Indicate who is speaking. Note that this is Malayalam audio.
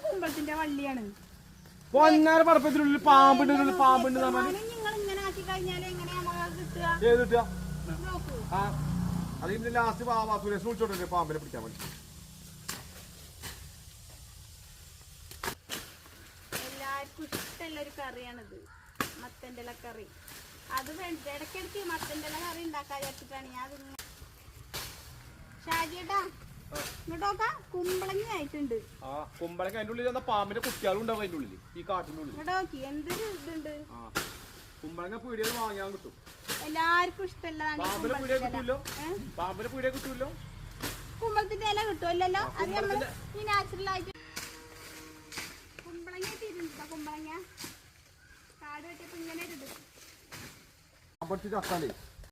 Speaker 1: കുമ്പളത്തിന്റെ വള്ളിയാണ്.
Speaker 2: പൊന്നാര പടപ്പത്തിനുള്ളിൽ പാമ്പുണ്ട് പാമ്പുണ്ട്.
Speaker 1: നിങ്ങൾ ഇങ്ങനെ ആക്കി കഴിഞ്ഞാൽ എങ്ങനെയാ കിട്ടുക?
Speaker 2: ഏത് കിട്ടുക? ആ അതിന്റെ ലാസ്റ്റ് സുരേഷ് വിളിച്ചോട്ടെ പാമ്പിനെ പിടിക്കാൻ വേണ്ടി.
Speaker 1: എല്ലാവർക്കും ഇഷ്ടമുള്ള ഒരു കറിയാണിത്, മത്തന്റെ ഇല കറി. അത് ഇടയ്ക്കിടയ്ക്ക് മത്തന്റെ ഇല കറി ഉണ്ടാക്കാൻ വിചാരിച്ചിട്ടാണ് ഞാൻ. ഷാജിയേട്ടാ ഇങ്ങോട്ടോക്ക കുമ്പളങ്ങ ആയിട്ടുണ്ട്.
Speaker 2: കുമ്പളങ്ങ അതിന്റെ ഉള്ളിൽ പാമ്പിന്റെ കുട്ടികളും ഉണ്ടാവും അതിന്റെ ഉള്ളിൽ, ഈ കാട്ടിന്റെ ഉള്ളിൽ.
Speaker 1: ഇങ്ങോട്ടോക്കി എന്തൊരു ഇതുണ്ട്.
Speaker 2: കുമ്പളങ്ങ പീടിയിൽ വാങ്ങാൻ കിട്ടും.
Speaker 1: എല്ലാവർക്കും ഇഷ്ടമുള്ളതാണ്.
Speaker 2: പാമ്പിന്റെ പീടിയെ കിട്ടൂല്ലോ. പാമ്പിന്റെ പീടിയെ കിട്ടൂല്ലോ.
Speaker 1: കുമ്പളത്തിന്റെ ഇല കിട്ടുമല്ലോ. അത് നമ്മള് ഈ നാച്ചുറൽ ആയിട്ട് കുമ്പളങ്ങ തിരുണ്ടോ? കുമ്പളങ്ങ കാട് വെട്ടിയപ്പോ ഇങ്ങനെ ഇടും.